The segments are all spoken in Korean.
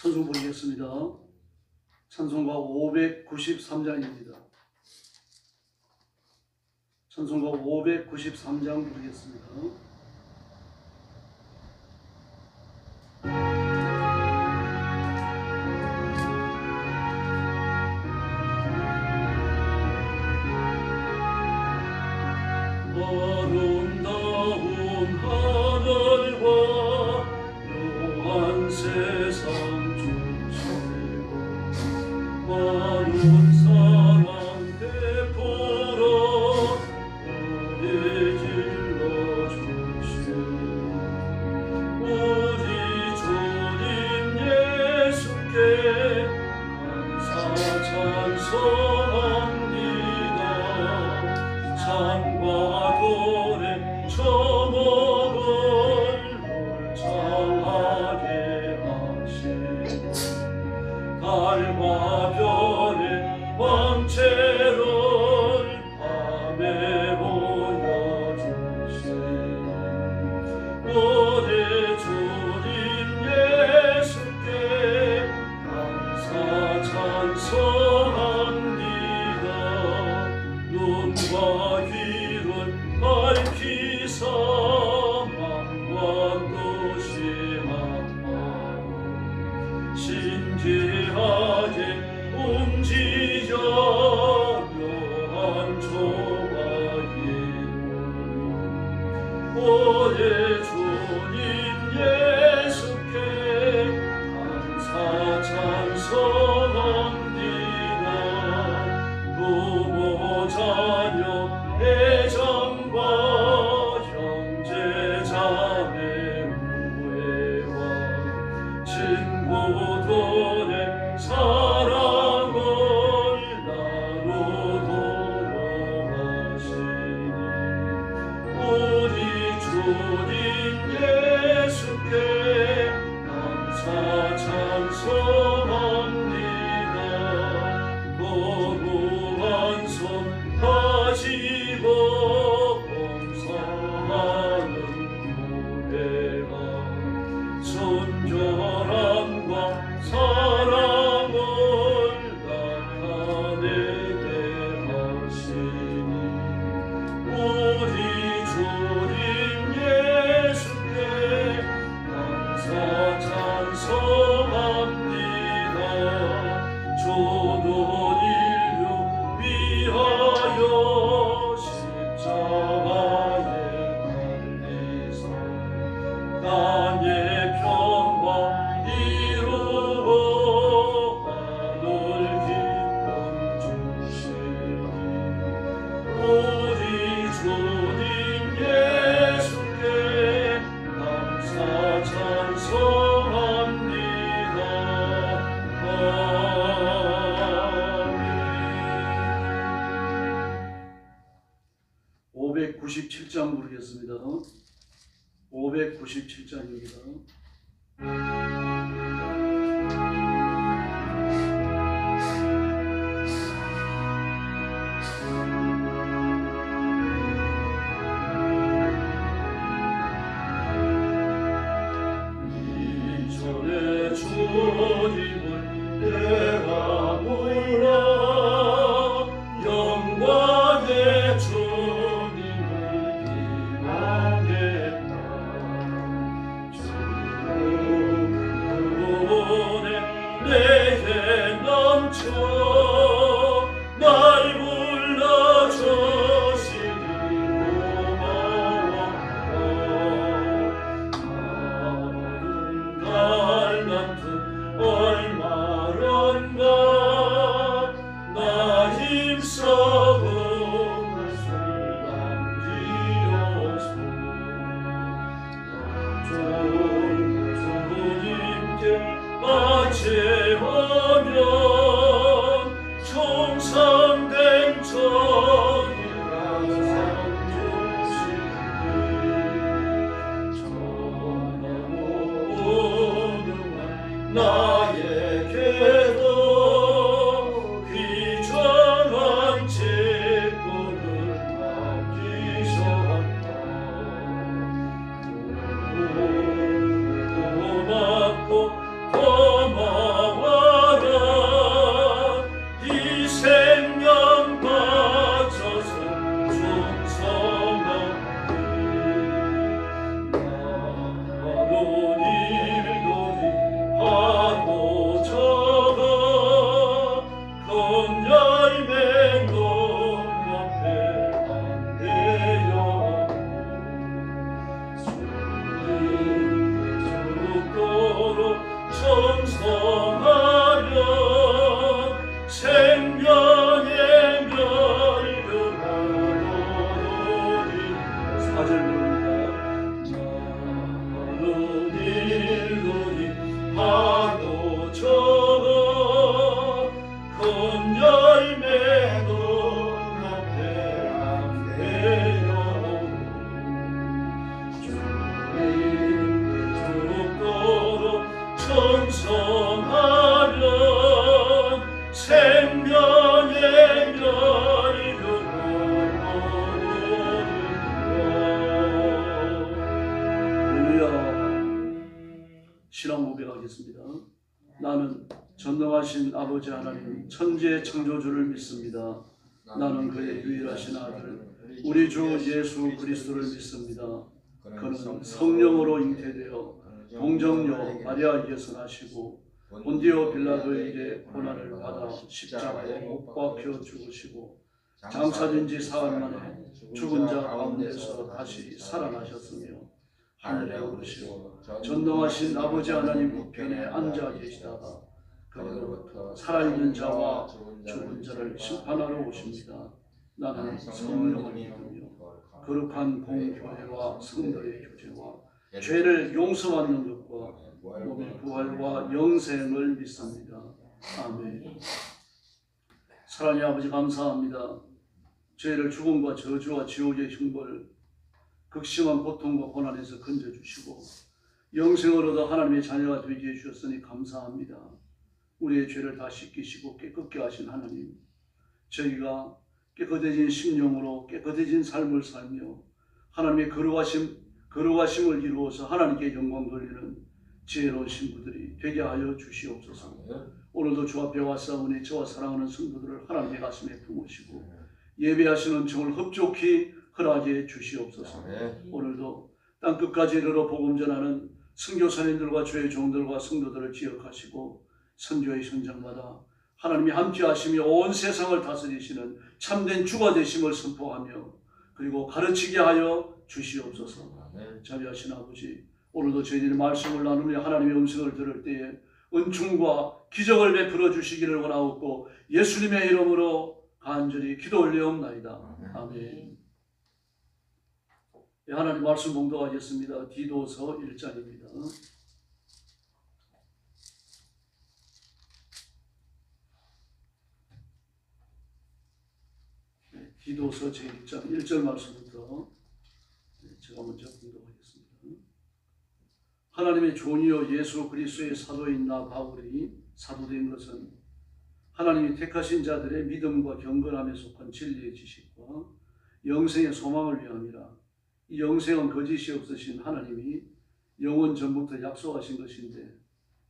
찬송 부르겠습니다. 찬송가 593장입니다. 찬송가 593장 부르겠습니다. 아름다운 하늘과 묘한 세상 중심이고 많은 사랑 베풀어 우리 길러주시오. 우리 주님 예수께 감사 찬송합니다. 산과 돌에 저먹을 몰창하게 하시고 달과 별의 왕체를 밤에 보여주시고 우리 주님 예수께 감사 찬송합니다. 눈과 귀를 밝히사 만관도 심하고 신기하게 움직여 묘한 조각이 우리 주님 예수께 감사 찬송합니다. 부모 자녀 애정과 형제 자매 우애와 친구들의 사랑을 나누도록 하시니 우리 주님 예수께 감사 찬송합니다. 거룩한 손 가지고 봉사하는 노래가 순결함과 사랑을 나타내게 하시니 우리 주님 예수께 감사 찬송합니다. 주는 인류 위하여 십자가에 달리사 땅의 평화 이루어 하늘 기쁨 주시니 우리 주님 예수께 감사 찬송합니다. 아멘. 597장 부르겠습니다. 597장입니다. 이전에 주님을 내가 몰라 영광의 주님을 기망했다. 주의 내게 넘쳐 날 불러주시니 고마워. 나는 달란트 얼마런가 나 힘써 것을 남기어서 좋은 주님께 바치하면 열매도 높게 되어 주님께 죽도록 천성하면 생명의 열이 신앙 고백하겠습니다. 나는 전능하신 아버지 하나님 천지의 창조주를 믿습니다. 나는 그의 유일하신 아들 우리 주 예수 그리스도를 믿습니다. 그는 성령으로 잉태되어 동정녀 마리아에게서 나시고 본디오 빌라도에게 고난을 받아 십자가에 못 박혀 죽으시고 장사된 지 사흘 만에 죽은 자 가운데서 다시 살아나셨으며 하늘에 오르시고 전능하신 아버지 하나님 우편에 앉아 계시다가 그리로부터 살아있는 자와 죽은 자를 심판하러 오십니다. 나는 성령을 믿으며 거룩한 공교회와 성도의 교제와 죄를 용서받는 것과 몸의 부활과 영생을 믿습니다. 아멘. 사랑의 아버지 감사합니다. 죄를 죽음과 저주와 지옥의 형벌 극심한 고통과 고난에서 건져주시고 영생을 얻어 하나님의 자녀가 되게 해주셨으니 감사합니다. 우리의 죄를 다 씻기시고 깨끗게 하신 하나님, 저희가 깨끗해진 심령으로 깨끗해진 삶을 살며 하나님의 거룩하심을 이루어서 하나님께 영광 돌리는 지혜로운 신부들이 되게 하여 주시옵소서. 오늘도 주 앞에 왔사오니 저와 사랑하는 성도들을 하나님의 가슴에 품으시고 예배하시는 은총을 흡족히 허락해 주시옵소서. 오늘도 땅끝까지 이르러 복음 전하는 선교사님들과 주의 종들과 성도들을 기억하시고 선교의 현장마다 하나님이 함께 하시며 온 세상을 다스리시는 참된 주가 되심을 선포하며 그리고 가르치게 하여 주시옵소서. 자비하신 아버지, 오늘도 저희들이 말씀을 나누며 하나님의 음성을 들을 때에 은총과 기적을 베풀어 주시기를 원하옵고 예수님의 이름으로 간절히 기도 올리옵나이다. 아멘. 하나님 말씀 봉독하겠습니다. 디도서 1장입니다. 디도서 제1장 1절 말씀부터 제가 먼저 봉독하겠습니다. 하나님의 종이요 예수 그리스도의 사도인 나 바울이 사도된 것은 하나님이 택하신 자들의 믿음과 경건함에 속한 진리의 지식과 영생의 소망을 위함이라. 이 영생은 거짓이 없으신 하나님이 영원 전부터 약속하신 것인데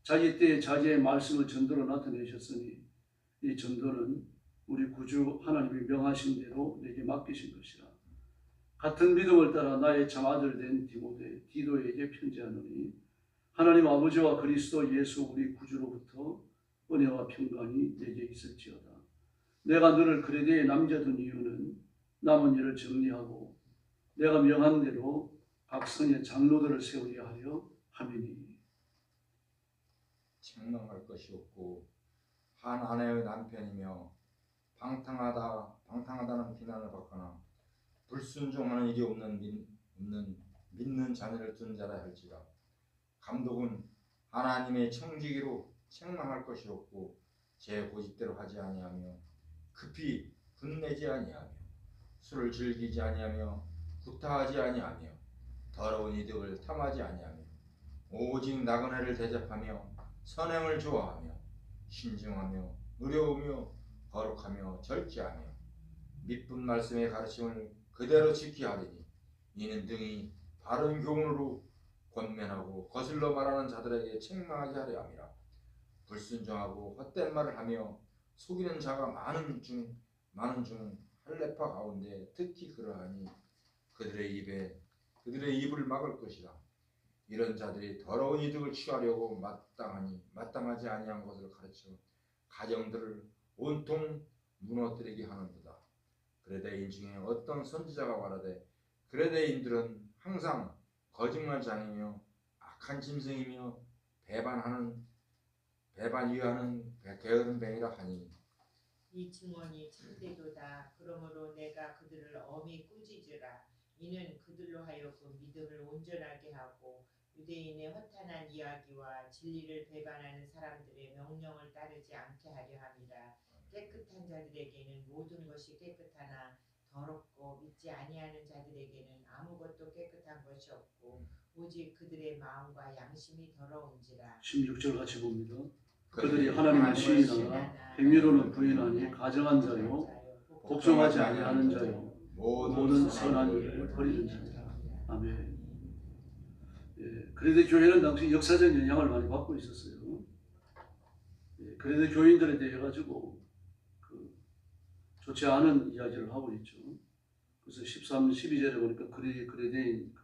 자기 때에 자기의 말씀을 전도로 나타내셨으니 이 전도는 우리 구주 하나님이 명하신 대로 내게 맡기신 것이라. 같은 믿음을 따라 나의 참 아들 된 디도에게 편지하노니 하나님 아버지와 그리스도 예수 우리 구주로부터 은혜와 평강이 내게 있을지어다. 내가 너를 그레데에 남겨둔 이유는 남은 일을 정리하고 내가 명한 대로 각 성의 장로들을 세우게 하려 함이니. 책망할 것이 없고 한 아내의 남편이며 방탕하다는 비난을 받거나 불순종하는 일이 없는 믿는 자녀를 둔 자라 할지라. 감독은 하나님의 청지기로 책망할 것이 없고 제 고집대로 하지 아니하며 급히 분내지 아니하며 술을 즐기지 아니하며 구타하지 아니하며 더러운 이득을 탐하지 아니하며 오직 나그네를 대접하며 선행을 좋아하며 신중하며 의로우며 거룩하며 절제하며 미쁜 말씀의 가르침을 그대로 지키려 하리니 이는 등이 바른 교훈으로 권면하고 거슬러 말하는 자들에게 책망하게 하려 함이라. 불순종하고 헛된 말을 하며 속이는 자가 많은 중 할례파 가운데 특히 그러하니 그들의 입을 막을 것이라. 이런 자들이 더러운 이득을 취하려고 마땅하지 아니한 것을 가르쳐 가정들을 온통 무너뜨리게 하는도다. 그레데인 중에 어떤 선지자가 말하되 그레데인들은 항상 거짓말장이며 악한 짐승이며 배반위하는 게으름뱅이라 하니 이 증언이 참되도다. 그러므로 내가 그들을 엄히 꾸짖으라. 이는 그들로 하여금 믿음을 온전하게 하고 유대인의 허탄한 이야기와 진리를 배반하는 사람들의 명령을 따르지 않게 하려 함이라. 깨끗한 자들에게는 모든 것이 깨끗하나 더럽고 믿지 아니하는 자들에게는 아무것도 깨끗한 것이 없고 오직 그들의 마음과 양심이 더러운지라. 16절 같이 봅니다. 그들이 하나님을 시인하나 행위로는 부인하니 가정한 자요 복종하지 아니하는 자요 모든 선한 일을 버리는 자요. 아멘. 예, 그래도 교회는 당시 역사적 영향을 많이 받고 있었어요. 예, 그래도 교인들에 대해 가지고 좋지 않은 이야기를 하고 있죠. 그래서 13, 12절에 보니까 그레데인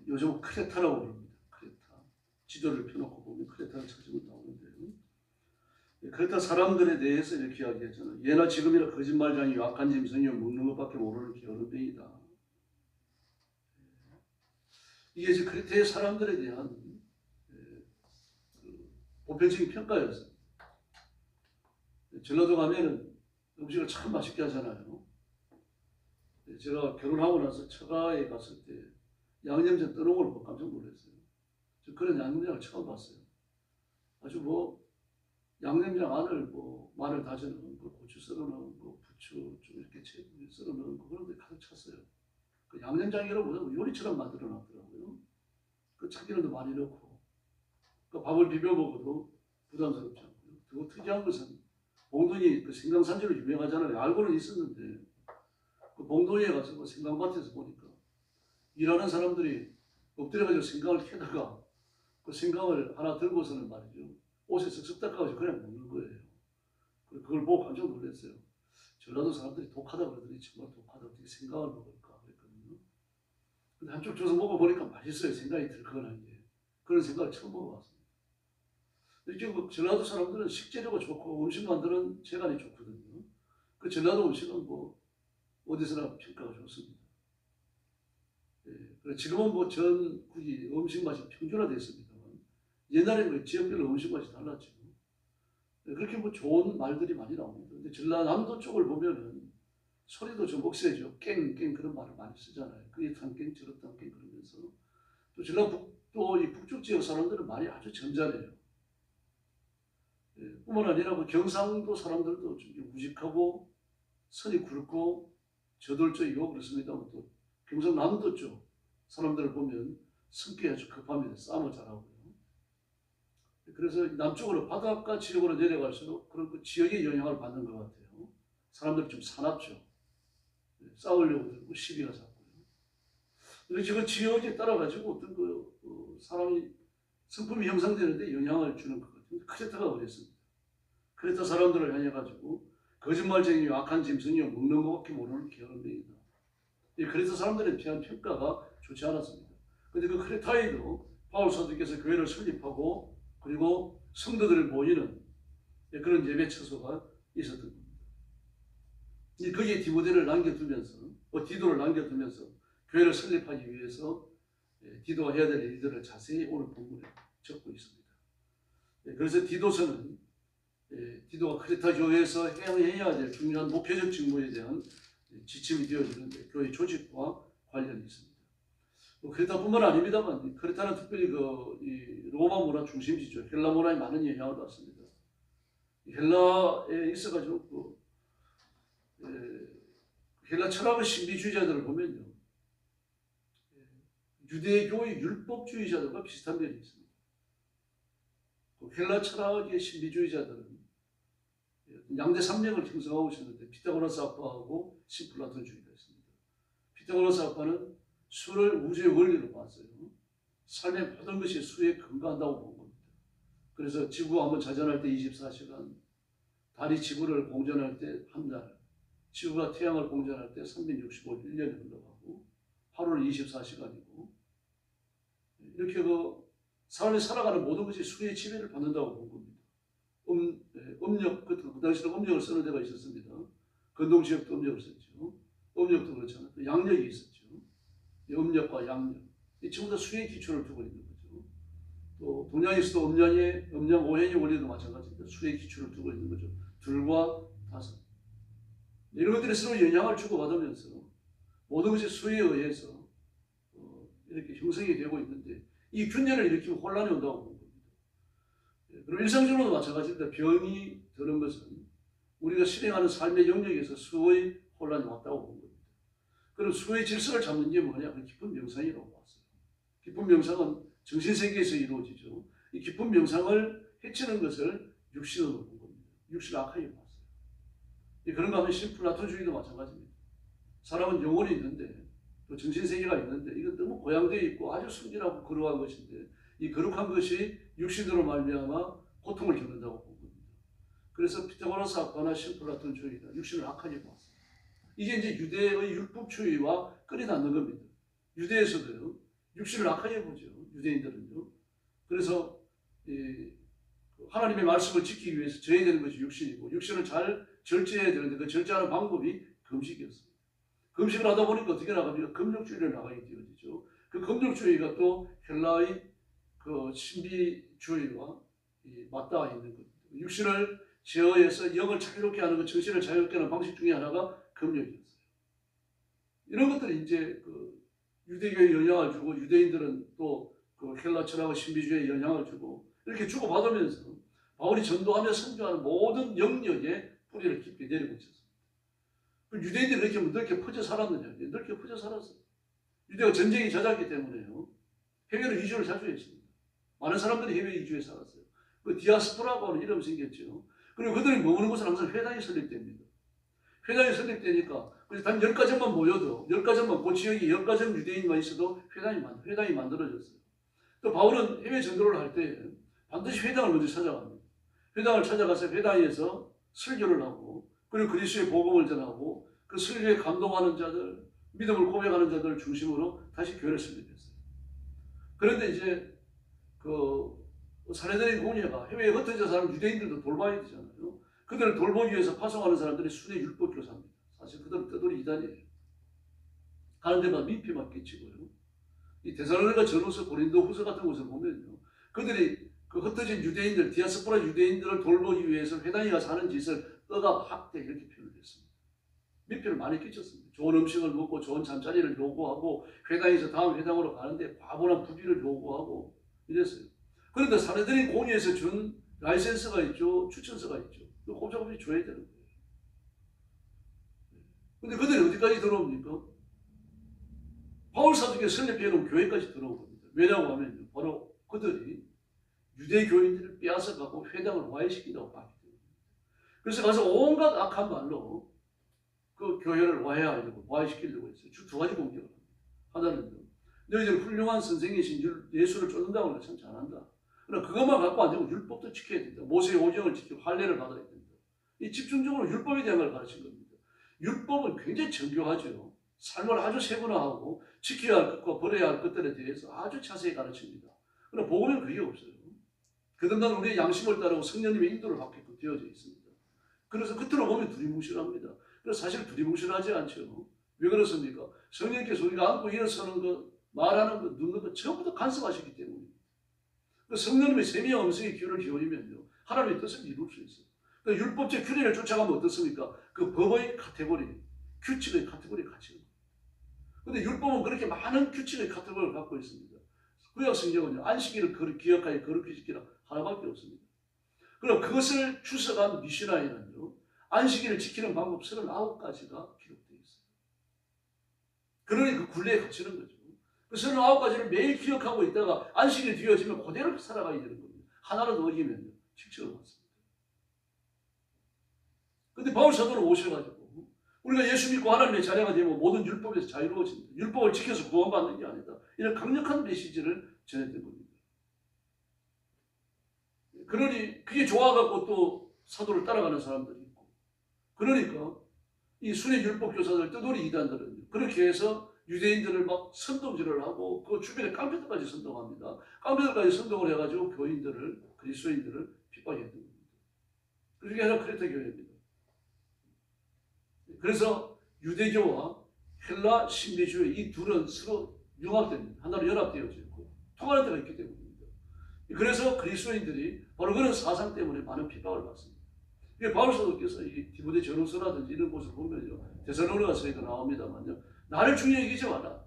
요즘 크레타라고 부릅니다. 크레타. 지도를 펴놓고 보면 크레타를 찾으면 나오는데요. 예, 크레타 사람들에 대해서 이렇게 이야기하잖아요. 예나 지금이나 거짓말장이 약한 짐승이요 먹는 것밖에 모르는 게으름뱅이다. 이게 이제 크레타의 사람들에 대한 보편적인 평가였어요. 전라도 가면은 음식을 참 맛있게 하잖아요. 제가 결혼하고 나서 처가에 갔을 때 양념장 떠놓은 걸 보고 깜짝 놀랐어요. 저 그런 양념장을 처음 봤어요. 아주 양념장 안을 마늘 다져 넣은 거, 고추 썰어 넣은 거, 부추 좀 이렇게 썰어 넣은 거 그런 데 가득 찼어요. 그 양념장이라고 요리처럼 만들어 놨더라고요. 그 참기름도 많이 넣고 그 밥을 비벼 먹어도 부담스럽지 않고요. 더 특이한 것은 봉돈이 그 생강산지로 유명하잖아요. 알고는 있었는데 그 봉돈에 가서 생강밭에서 보니까 일하는 사람들이 엎드려가지고 생강을 캐다가 그 생강을 하나 들고서는 말이죠. 옷에 쓱쓱 닦아가지고 그냥 먹는 거예요. 그걸 보고 깜짝 놀랐어요. 전라도 사람들이 독하다 그러더니 정말 독하다. 어떻게 생강을 먹을까 그랬거든요. 근데 한쪽 줘서 먹어보니까 맛있어요. 생강이 들큰한 게. 그런 생각을 처음 먹어봤습니다. 이렇게 전라도 사람들은 식재료가 좋고 음식 만드는 재간이 좋거든요. 그 전라도 음식은 어디서나 평가가 좋습니다. 예, 지금은 전국이 음식 맛이 평준화됐습니다만 옛날에는 지역별로 음식 맛이 달랐죠. 예, 그렇게 좋은 말들이 많이 나옵니다. 근데 전라남도 쪽을 보면은 소리도 좀 억세죠. 깽깽 그런 말을 많이 쓰잖아요. 그게 탄깽 저렇단 깽 그러면서 또 전라북도 이 북쪽 지역 사람들은 말이 아주 점잖해요. 예, 뿐만 아니라 경상도 사람들도 좀 우직하고 선이 굵고 저돌적이고 그렇습니다만 또 경상남도 쪽 사람들을 보면 성격이 아주 급합니다. 싸움을 잘하고요. 그래서 남쪽으로 바닷가 지역으로 내려갈수록 그런 그 지역의 영향을 받는 것 같아요. 사람들이 좀 사납죠. 예, 싸우려고 들고 시비가 잦고요. 그래서 그 지역에 따라 가지고 어떤 사람이 성품이 형성되는데 영향을 주는 것 같아요. 크레타가 그랬습니다. 크레타 사람들을 향해 가지고 거짓말쟁이요 악한 짐승이요 먹는 것밖에 모르는 게으름뱅이다. 이 크레타 사람들에 대한 평가가 좋지 않았습니다. 그런데 그 크레타에도 바울 사도께서 교회를 설립하고 그리고 성도들을 모이는 그런 예배 처소가 있었던 겁니다. 거기에 디도를 남겨두면서 교회를 설립하기 위해서 디도가 해야 될 일들을 자세히 오늘 본문에 적고 있습니다. 그래서 디도서는 디도가 크레타 교회에서 해야 될 중요한 목표적 직무에 대한 지침이 되어지는데 교회 조직과 관련이 있습니다. 크레타뿐만 아닙니다만 크레타는 특별히 이 로마 문화 중심지죠. 헬라 문화에 많은 영향을 받습니다. 헬라에 있어가지고 헬라 철학의 신비주의자들을 보면요, 유대교의 율법주의자들과 비슷한 면이 있습니다. 헬라 철학의 신비주의자들은 양대 산맥을 형성하고 있었는데 피타고라스 아빠하고 신플라톤주의가 있습니다. 피타고라스 아빠는 수를 우주의 원리로 봤어요. 삶의 모든 것이 수에 근거한다고 본 겁니다. 그래서 지구가 한번 자전할 때 24시간, 달이 지구를 공전할 때 한 달, 지구가 태양을 공전할 때 365일 1년이 흘러가고 하루는 24시간이고 이렇게 사람이 살아가는 모든 것이 수의 지배를 받는다고 본 겁니다. 음력, 그 당시에는 음력을 쓰는 데가 있었습니다. 건동지역도 음력을 썼죠. 음력도 그렇잖아요. 또 양력이 있었죠. 음력과 양력. 이 전부 다 수의 기초를 두고 있는 거죠. 또 동양에서도 음양 오행의 원리도 마찬가지입니다. 수의 기초를 두고 있는 거죠. 둘과 다섯. 이런 것들이 서로 영향을 주고받으면서 모든 것이 수에 의해서 이렇게 형성이 되고 있는데 이 균열을 일으키면 혼란이 온다고 본 겁니다. 그럼 일상적으로도 마찬가지입니다. 병이 드는 것은 우리가 실행하는 삶의 영역에서 수의 혼란이 왔다고 본 겁니다. 그럼 수의 질서를 잡는 게 뭐냐? 그 깊은 명상이라고 봤어요. 깊은 명상은 정신세계에서 이루어지죠. 이 깊은 명상을 해치는 것을 육신으로 본 겁니다. 육신을 악하게 봤어요. 그런가 하면 신플라톤주의도 마찬가지입니다. 사람은 영혼이 있는데 또 정신세계가 있는데 이건 너무 고양되어 있고 아주 순진하고 거룩한 것인데 이 거룩한 것이 육신으로 말미암아 고통을 겪는다고 본 겁니다. 그래서 피타고라스 학파나 신플라톤주의는 육신을 악하게 봤어요. 이게 이제 유대의 율법주의와 끌이 닿는 겁니다. 유대에서도요, 육신을 악하게 보죠. 유대인들은요. 그래서 하나님의 말씀을 지키기 위해서 져야 되는 것이 육신이고 육신을 잘 절제해야 되는데 그 절제하는 방법이 금식이었습니다. 금식을 하다 보니까 어떻게 나갑니까? 금욕주의를 나가게 되어지죠. 그 금욕주의가 또 헬라의 그 신비주의와 맞닿아 있는 겁니다. 육신을 제어해서 영을 자유롭게 하는 것, 정신을 자유롭게 하는 방식 중에 하나가 금욕이었어요. 이런 것들이 이제 그 유대교에 영향을 주고 유대인들은 또 그 헬라 철학과 신비주의에 영향을 주고 이렇게 주고받으면서 바울이 전도하며 선교하는 모든 영역에 뿌리를 깊게 내리고 있었습니다. 유대인들이 이렇게 넓게 퍼져 살았느냐? 넓게 퍼져 살았어요. 유대가 전쟁이 잦았기 때문에요. 해외로 이주를 자주 했습니다. 많은 사람들이 해외 이주에 살았어요. 그 디아스포라고 하는 이름이 생겼죠. 그리고 그들이 머무는 곳은 항상 회당이 설립됩니다. 회당이 설립되니까 그래서 단 10가정만 모여도 10가정만 그 지역에 10가정 유대인만 있어도 회당이 만들어졌어요. 또 바울은 해외 전도를 할 때 반드시 회당을 먼저 찾아갑니다. 회당을 찾아가서 회당에서 설교를 하고 그리고 그리스도의 복음을 전하고 그 설교에 감동하는 자들, 믿음을 고백하는 자들을 중심으로 다시 교회를 설립했어요. 그런데 이제 그 사내들의 공예가 해외에 흩어져 사는 유대인들도 돌봐야 되잖아요. 그들을 돌보기 위해서 파송하는 사람들이 순회 율법 교사입니다. 사실 그들은 떠돌이 이단이에요. 가는 데마다 민폐만 끼치고요. 이 데살로니가 전후서, 고린도 후서 같은 곳을 보면요, 그들이 그 흩어진 유대인들, 디아스포라 유대인들을 돌보기 위해서 회당에 가서 하는 짓을 억압, 학대 이렇게 표현을 했습니다. 민폐를 많이 끼쳤습니다. 좋은 음식을 먹고 좋은 잠자리를 요구하고 회당에서 다음 회당으로 가는데 과분한 부비를 요구하고 이랬어요. 그런데 사내들인 공의에서 준 라이센스가 있죠, 추천서가 있죠. 이거 꼼짝없이 줘야 되는 거예요. 근데 그들이 어디까지 들어옵니까? 바울 사도가 설립해 놓은 교회까지 들어온 겁니다. 왜냐고 하면 바로 그들이 유대 교인들을 빼앗아가고 회당을 와해시킨다고 봤기 때문에. 그래서 가서 온갖 악한 말로 그 교회를 와해시키려고 했어요. 주 2가지 공격을 합니다. 하나는요, 너희들 훌륭한 선생이신 예수를 쫓는다고 해서 참 잘한다. 그러나 그것만 갖고 안 되고 율법도 지켜야 된다. 모세의 오경을 지키고 할례를 받아야 된다. 이 집중적으로 율법에 대한 걸 가르친 겁니다. 율법은 굉장히 정교하죠. 삶을 아주 세분화하고 지켜야 할 것과 버려야 할 것들에 대해서 아주 자세히 가르칩니다. 그러나 복음에는 그게 없어요. 그동안 우리의 양심을 따르고 성령님의 인도를 받게끔 되어져 있습니다. 그래서 겉으로 보면 두리뭉실합니다. 그래서 사실 두리뭉실하지 않죠. 왜 그렇습니까? 성령께서 우리가 안고 일어서는 것, 말하는 것, 눕는 것 전부 다 간섭하시기 때문입니다. 성령님의 세미한 음성에 귀를 기울이면요, 하나님의 뜻을 이룰 수 있어요. 율법적 규례를 쫓아가면 어떻습니까? 그 법의 카테고리, 규칙의 카테고리에 갇히는 거예요. 그런데 율법은 그렇게 많은 규칙의 카테고리를 갖고 있습니다. 구약 성경은요, 안식일을 기억하여 거룩히 지키라 하나밖에 없습니다. 그럼 그것을 추석한 미시나에는요, 안식일을 지키는 방법 39가지가 기록되어 있어요. 그러니 그 굴레에 갇히는 거죠. 그 39가지를 매일 기억하고 있다가 안식일이 되어지면 그대로 살아가야 되는 겁니다. 하나라도 어기면요, 칙칙을 받습니다. 근데 바울 사도는 오셔가지고 우리가 예수 믿고 하나님의 자녀가 되면 모든 율법에서 자유로워집니다. 율법을 지켜서 구원받는 게 아니다. 이런 강력한 메시지를 전했던 겁니다. 그러니 그게 좋아갖고 또 사도를 따라가는 사람들이 있고, 그러니까 이 순회 율법 교사들, 떠돌이 이단들은 그렇게 해서 유대인들을 막 선동질을 하고 그 주변에 깡패들까지 선동합니다. 깡패들까지 선동을 해가지고 교인들을, 그리스도인들을 핍박했던 겁니다. 그중에 하나 크레타 교회입니다. 그래서 유대교와 헬라 신비주의 이 둘은 서로 융합됩니다. 하나로 연합되어져 있고 통하는 데가 있기 때문입니다. 그래서 그리스도인들이 바로 그런 사상 때문에 많은 핍박을 받습니다. 바울 사도께서 이 디모데 전후서라든지 이런 곳을 보면요, 데살로니가서에도 나옵니다만요, 나를 중요히 여기지 마라,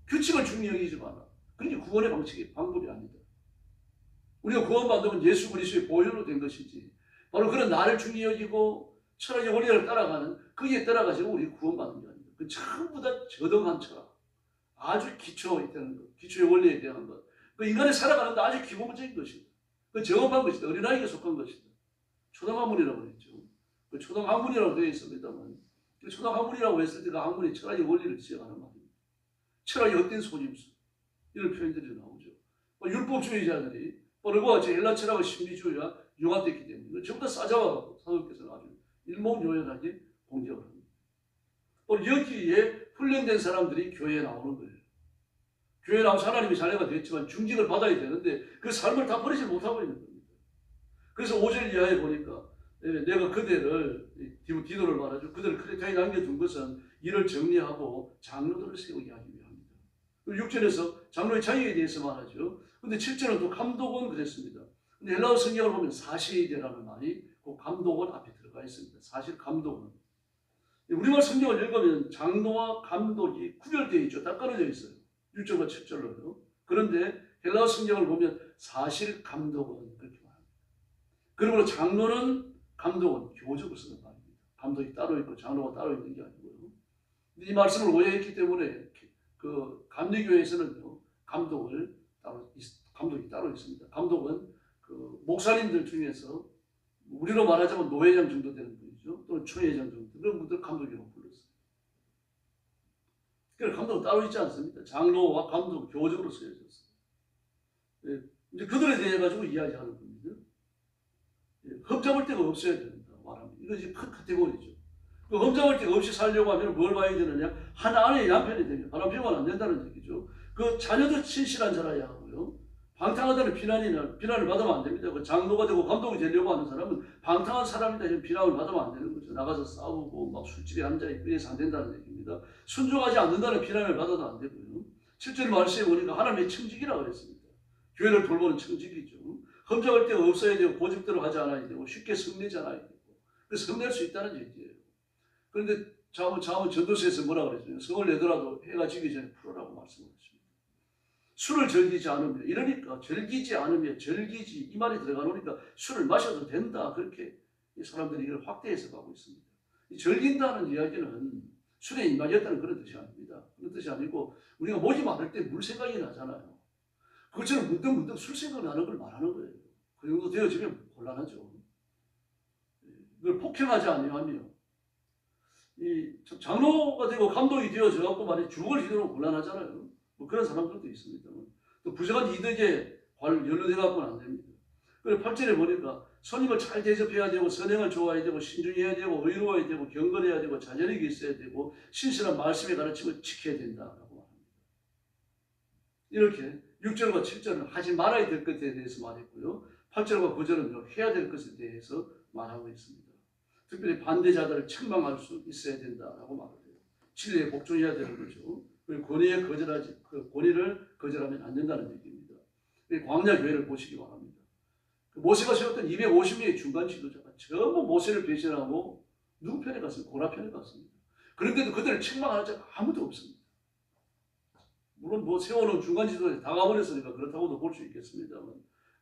규칙을 중요히 여기지 마라. 그게 구원의 방법이 아니다. 우리가 구원받으면 예수 그리스도의 보혈로 된 것이지 바로 그런 나를 중요히 여기고 철학의 원리를 따라가는 거기에 따라가지고 우리 구원받는 게 아닙니다. 그 전부 다 저등한 철학, 아주 기초에 대한 것, 기초의 원리에 대한 것, 그 인간이 살아가는데 아주 기본적인 것이다. 그 정업한 것이다. 어린아이에게 속한 것이다. 초등학문이라고 그랬죠. 그 초등학문이라고 되어 있습니다만, 그 초등학문이라고 했을 때 그 학문이 철학의 원리를 지향하는 말입니다. 철학의 헛된 속임수, 이런 표현들이 나오죠. 율법주의자들이 그와 같이 헬라 철학의 심리주의와 융합됐기 때문에 전부 다 싸잡아갖고 사도께서는 아주 일목요연하게 공격을 합니다. 여기에 훈련된 사람들이 교회에 나오는 거예요. 교회에 나와서 하나님의 자녀가 됐지만 중직을 받아야 되는데 그 삶을 다 버리지 못하고 있는 겁니다. 그래서 5절 이하에 보니까 내가 그대를 디도를 말하죠. 그들을 크레타에 남겨둔 것은 이를 정리하고 장로들을 세우게 하기 위함이다. 6절에서 장로의 자유에 대해서 말하죠. 근데 7절은 또 감독은 그랬습니다. 근데 헬라어 성경을 보면 사실이라는 말이 그 감독은 앞에 들어가 있습니다. 사실 감독은. 우리말 성경을 읽으면 장로와 감독이 구별되어 있죠. 딱 끊어져 있어요. 6절과 7절로요. 그런데 헬라어 성경을 보면 사실 감독은 그렇게 말합니다. 그러므로 장로는 감독은 교적을 쓰는 말입니다. 감독이 따로 있고 장로가 따로 있는 게 아니고요. 이 말씀을 오해했기 때문에 그 감리교회에서는요 감독이 따로 있습니다. 감독은 그 목사님들 중에서 우리로 말하자면 노회장 정도 되는 분이죠. 또는 초회장 정도 그런 분들 감독이라고 불렀어요. 그래서 감독은 따로 있지 않습니다. 장로와 감독 교적으로 쓰여졌어요. 이제 그들에 대해 가지고 이야기하는 겁니다. 흠잡을 데가 없어야 된다 말합니다. 이것이 큰 카테고리죠. 그 흠잡을 데가 없이 살려고 하면 뭘 봐야 되느냐? 하나님의 양편이 되면 바람피면 안 된다는 얘기죠. 그 자녀도 신실한 자라야 하고요. 방탕하다는 비난을 받으면 안 됩니다. 그 장로가 되고 감독이 되려고 하는 사람은 방탕한 사람이다 이런 비난을 받으면 안 되는 거죠. 나가서 싸우고 막 술집에 앉아있고 이래서 안 된다는 얘기입니다. 순종하지 않는다는 비난을 받아도 안 되고요. 실제로 말씀해 보니까 하나님의 청직이라고 그랬습니다. 교회를 돌보는 청직이죠. 흠잡을 데가 없어야 되고 고집대로 하지 않아야 되고 쉽게 성내지 않아야 되고 그래서 성낼 수 있다는 얘기예요. 그런데 자문 전도서에서 뭐라 그랬어요? 성을 내더라도 해가 지기 전에 풀어라고 말씀하셨습니다. 술을 즐기지 않으며 이러니까 즐기지 이 말이 들어가 놓으니까 술을 마셔도 된다 그렇게 사람들이 이걸 확대해서 가고 있습니다. 이 즐긴다는 이야기는 술에 임하겠다는 그런 뜻이 아닙니다. 그런 뜻이 아니고 우리가 목이 마를 때 물 생각이 나잖아요. 그것처럼 문득 술 생각 나는 걸 말하는 거예요. 그 정도 되어지면 곤란하죠. 이걸 폭행하지 아니하며 이 장로가 되고 감독이 되어져 갖고 말이 주먹을 휘두르면 곤란하잖아요. 뭐 그런 사람들도 있습니다. 또 부정한 이득에 연루돼 갖고는 안 됩니다. 그래서 8절에 보니까 손님을 잘 대접해야 되고 선행을 좋아해야 되고 신중해야 되고 의로워야 되고 경건해야 되고 자존력이 있어야 되고 신실한 말씀의 가르침을 지켜야 된다라고 말합니다. 이렇게 6절과 7절은 하지 말아야 될 것에 대해서 말했고요. 8절과 9절은 해야 될 것에 대해서 말하고 있습니다. 특별히 반대자들을 책망할 수 있어야 된다라고 말을 해요. 진리에 복종해야 되는 거죠. 그리고 권위를 거절하면 안 된다는 얘기입니다. 광야 교회를 보시기 바랍니다. 모세가 세웠던 250명의 중간 지도자가 전부 모세를 배신하고 누구 편에 갔습니까? 고라 편에 갔습니다. 그런데도 그들을 책망하는 자가 아무도 없습니다. 물론 뭐 세워놓은 중간 지도자들이 다 가버렸으니까 그렇다고도 볼 수 있겠습니다만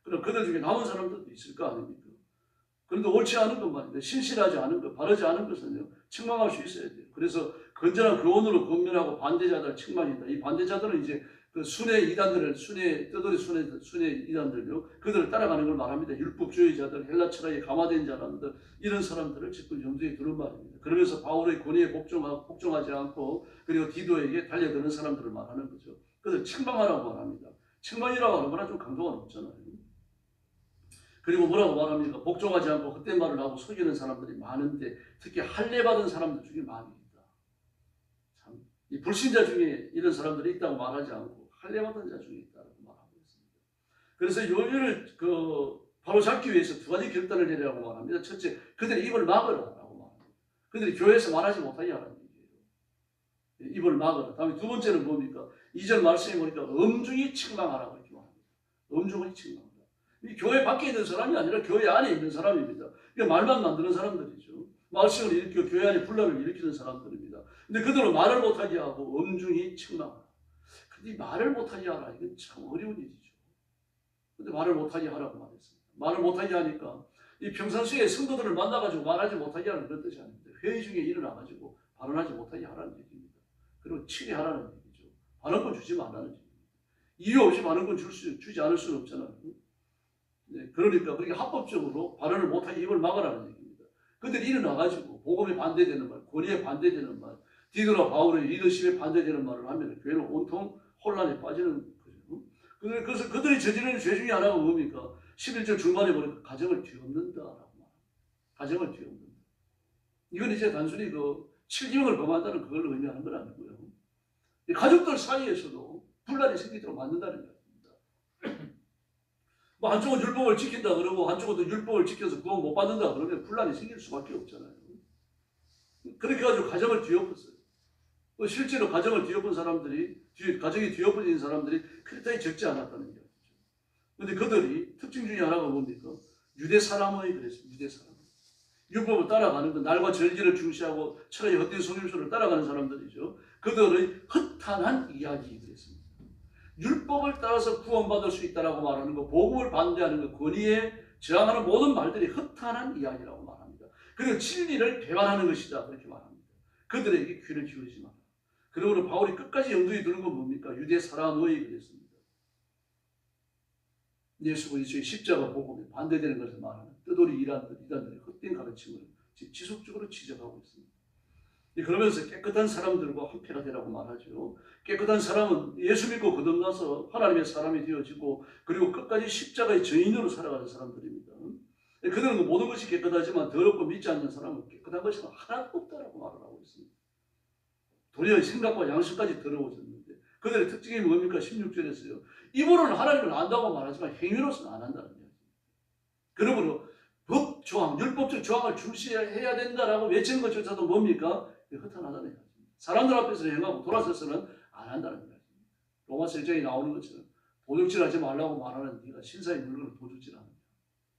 그럼 그들 중에 남은 사람들도 있을 거 아닙니까? 그런데 옳지 않은 것 말입니다. 신실하지 않은 것, 바르지 않은 것은요 책망할 수 있어야 돼요. 그래서 건전한 교훈으로 권면하고 반대자들을 책망한다. 이 반대자들은 이제 그 순회 이단들을 순회 이단들요 그들을 따라가는 걸 말합니다. 율법주의자들, 헬라 철학에 감화된 자라들 이런 사람들을 지금 염두에 두는 말입니다. 그러면서 바울의 권위에 복종하지 않고 그리고 디도에게 달려드는 사람들을 말하는 거죠. 그들 책망하라고 말합니다. 책망이라고 하는 거나 좀 강도가 높잖아요. 그리고 뭐라고 말합니까? 복종하지 않고 헛된 말을 하고 속이는 사람들이 많은데 특히 할례받은 사람들 중에 많이 있다. 참, 이 불신자 중에 이런 사람들이 있다고 말하지 않고 할례받은 자 중에 있다고 말하고 있습니다. 그래서 요일을 바로 잡기 위해서 두 가지 결단을 내리라고 말합니다. 첫째, 그들의 입을 막으라고 말합니다. 그들이 교회에서 말하지 못하게 하라는 얘기예요. 입을 막으라. 다음에 두 번째는 뭡니까? 2절 말씀에 보니까 엄중히 책망하라고 이렇게 말합니다. 엄중히 책망. 이 교회 밖에 있는 사람이 아니라 교회 안에 있는 사람입니다. 그러니까 말만 만드는 사람들이죠. 말씀을 일으키고 교회 안에 분란을 일으키는 사람들입니다. 근데 그들은 말을 못하게 하고 엄중히 책망하라. 근데 말을 못하게 하라. 이건 참 어려운 일이죠. 근데 말을 못하게 하라고 말했습니다. 말을 못하게 하니까 이 평상시에 성도들을 만나가지고 말하지 못하게 하는 그런 뜻이 아닙니다. 회의 중에 일어나가지고 발언하지 못하게 하라는 얘기입니다. 그리고 치리하라는 얘기죠. 발언권 주지 말라는 얘기입니다. 이유 없이 발언권 주지 않을 수는 없잖아요. 네, 그러니까 그렇게 합법적으로 발언을 못하게 입을 막으라는 얘기입니다. 그들이 일어나가지고 복음에 반대되는 말, 권위에 반대되는 말, 디도나 바울의 리더십에 반대되는 말을 하면 교회는 온통 혼란에 빠지는 거죠. 그래서 그들이 저지르는 죄 중에 하나가 뭡니까? 11절 중반에 보니까 가정을 뒤엎는다라고 말합니다. 가정을 뒤엎는다. 이건 이제 단순히 그 7기명을 범한다는 그걸 의미하는 건 아니고요. 가족들 사이에서도 분란이 생기도록 만든다는 이야기입니다. 뭐 한쪽은 율법을 지킨다 그러고 한쪽은 또 율법을 지켜서 구원 못 받는다 그러면 분란이 생길 수밖에 없잖아요. 그렇게 해가지고 가정을 뒤엎었어요. 실제로 가정을 뒤엎은 사람들이, 가정이 뒤엎어진 사람들이 그렇게 적지 않았다는 이야기죠. 그런데 그들이 특징 중에 하나가 뭡니까? 유대 사람의 그랬습니다. 유대 사람. 율법을 따라가는 것, 날과 절기를 중시하고 철의 헛된 성경수를 따라가는 사람들이죠. 그들의 허탄한 이야기 그랬습니다. 율법을 따라서 구원받을 수 있다라고 말하는 것, 복음을 반대하는 것, 권위에 저항하는 모든 말들이 허탄한 이야기라고 말합니다. 그리고 진리를 배반하는 것이다 그렇게 말합니다. 그들에게 귀를 기울이지 마라. 그러므로 바울이 끝까지 염두에 두는 건 뭡니까? 유대 사람의 그랬습니다. 예수 그리스도의 십자가 복음에 반대되는 것을 말하는 뜨돌이 이단들의 헛된 가르침을 지속적으로 지적하고 있습니다. 그러면서 깨끗한 사람들과 한패가 되라고 말하죠. 깨끗한 사람은 예수 믿고 거듭나서 하나님의 사람이 되어지고 그리고 끝까지 십자가의 증인으로 살아가는 사람들입니다. 그들은 모든 것이 깨끗하지만 더럽고 믿지 않는 사람은 깨끗한 것이 하나도 없다라고 말을 하고 있습니다. 도리어 생각과 양심까지 더러워졌는데 그들의 특징이 뭡니까? 16절에서요. 입으로는 하나님을 안다고 말하지만 행위로서는 안 한다는 이야기입니다. 그러므로 법 조항, 율법적 조항을 중시해야 된다라고 외치는 것조차도 뭡니까? 허탄하다는 이야기입니다. 사람들 앞에서 행하고 돌아서서는 안 한다는 이야기입니다. 로마서 1장에 나오는 것처럼 도둑질하지 말라고 말하는 네가 신사의 물건을 도둑질하느냐.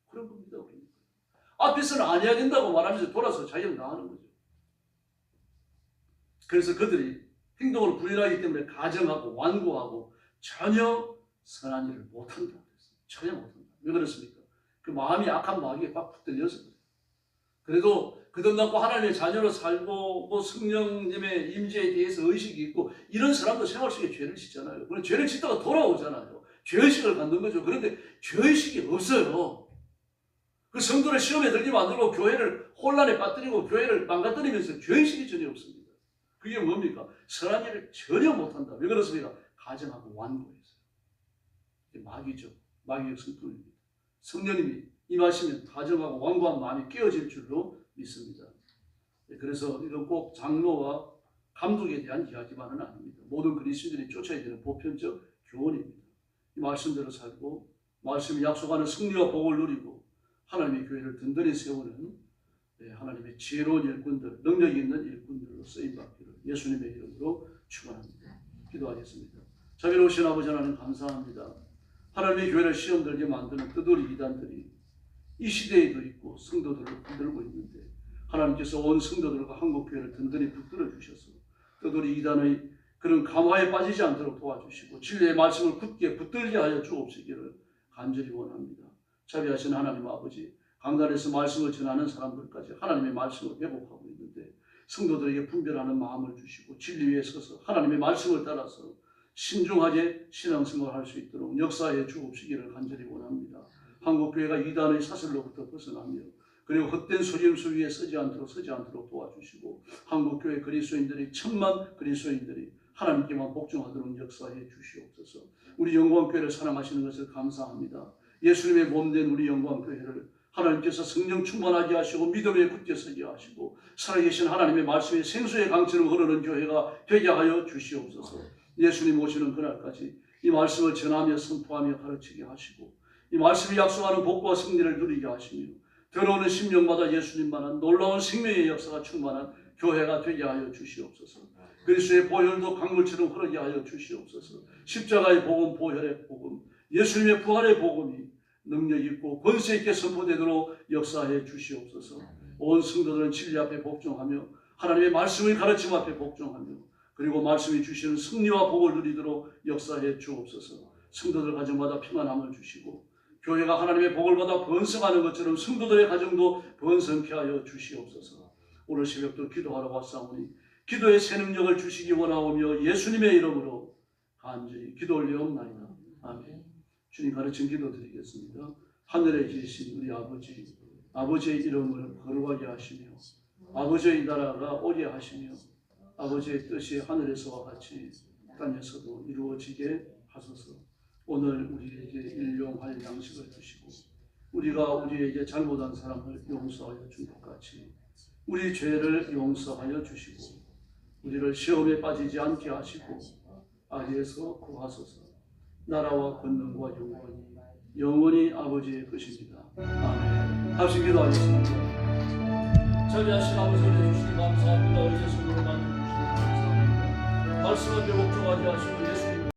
그런 겁니다. 그러니까. 앞에서는 안 해야 된다고 말하면서 돌아서 자기는 나가는 거죠. 그래서 그들이 행동을 부인하기 때문에 가정하고 완고하고 전혀 선한 일을 못한다. 전혀 못한다. 왜 그렇습니까? 그 마음이 악한 마귀에 꽉 붙들려서 그래요. 그래도 거듭났고 하나님의 자녀로 살고 뭐 성령님의 임재에 대해서 의식이 있고 이런 사람도 생활 속에 죄를 짓잖아요. 그럼 죄를 짓다가 돌아오잖아요. 죄의식을 갖는 거죠. 그런데 죄의식이 없어요. 그 성도를 시험에 들게 만들고 교회를 혼란에 빠뜨리고 교회를 망가뜨리면서 죄의식이 전혀 없습니다. 그게 뭡니까? 선한 일을 전혀 못한다. 왜 그렇습니까? 가정하고 완고해서요. 마귀죠. 마귀의 성품입니다. 성령님이 임하시면 가정하고 완고한 마음이 깨어질 줄로 믿습니다. 그래서 이건 꼭 장로와 감독에 대한 이야기만은 아닙니다. 모든 그리스도인들이 쫓아야 되는 보편적 교훈입니다. 이 말씀대로 살고 말씀이 약속하는 승리와 복을 누리고 하나님의 교회를 든든히 세우는 하나님의 지혜로운 일꾼들, 능력 있는 일꾼들로 쓰임받기를 예수님의 이름으로 축원합니다. 기도하겠습니다. 자비로우신 아버지 하나님 감사합니다. 하나님의 교회를 시험 들게 만드는 뜨돌이 이단들이 이 시대에도 있고 성도들을 흔들고 있는데 하나님께서 온 성도들과 한국교회를 든든히 붙들어 주셔서 뜨돌이 이단의 그런 감화에 빠지지 않도록 도와주시고 진리의 말씀을 굳게 붙들게 하여 주옵시기를 간절히 원합니다. 자비하신 하나님 아버지, 강단에서 말씀을 전하는 사람들까지 하나님의 말씀을 왜곡하고 있는데 성도들에게 분별하는 마음을 주시고 진리 위에 서서 하나님의 말씀을 따라서 신중하게 신앙생활을 할 수 있도록 역사해 주옵시기를 간절히 원합니다. 한국교회가 이단의 사슬로부터 벗어나며 그리고 헛된 소림수 위에 서지 않도록 도와주시고 한국교회 그리스도인들이 천만 그리스도인들이 하나님께만 복종하도록 역사해 주시옵소서. 우리 영광교회를 사랑하시는 것을 감사합니다. 예수님의 몸된 우리 영광교회를 하나님께서 성령 충만하게 하시고 믿음에 굳게 서게 하시고 살아계신 하나님의 말씀이 생수의 강처럼 흐르는 교회가 되게 하여 주시옵소서. 예수님 오시는 그날까지 이 말씀을 전하며 선포하며 가르치게 하시고 이 말씀이 약속하는 복과 승리를 누리게 하시며 들어오는 심령마다 예수님만한 놀라운 생명의 역사가 충만한 교회가 되게 하여 주시옵소서. 그리스도의 보혈도 강물처럼 흐르게 하여 주시옵소서. 십자가의 복음, 보혈의 복음, 예수님의 부활의 복음이 능력 있고 권세 있게 선포되도록 역사해 주시옵소서. 온 성도들은 진리 앞에 복종하며 하나님의 말씀의 가르침 앞에 복종하며 그리고 말씀이 주시는 승리와 복을 누리도록 역사해 주옵소서. 성도들 가정마다 평안함을 주시고 교회가 하나님의 복을 받아 번성하는 것처럼 성도들의 가정도 번성케 하여 주시옵소서. 오늘 새벽도 기도하러 왔사오니 기도의 새 능력을 주시기 원하오며 예수님의 이름으로 간절히 기도 올리옵나이다. 아멘. 주님 가르친 기도 드리겠습니다. 하늘에 계신 우리 아버지, 아버지의 이름을 거룩하게 하시며 아버지의 나라가 오게 하시며 아버지의 뜻이 하늘에서와 같이 땅에서도 이루어지게 하소서. 오늘 우리에게 일용할 양식을 주시고 우리가 우리에게 잘못한 사람을 용서하여 준 것 같이 우리 죄를 용서하여 주시고 우리를 시험에 빠지지 않게 하시고 악에서 구하소서. 나라와 권능과 영광이 영원히 아버지의 것입니다. 아멘. 합심 기도하겠습니다. 자비하신 아버지 은혜 주시니 감사합니다. 어린 손으로 만들어주시니 감사합니다. 말씀을 배곡종하게 하시고 예수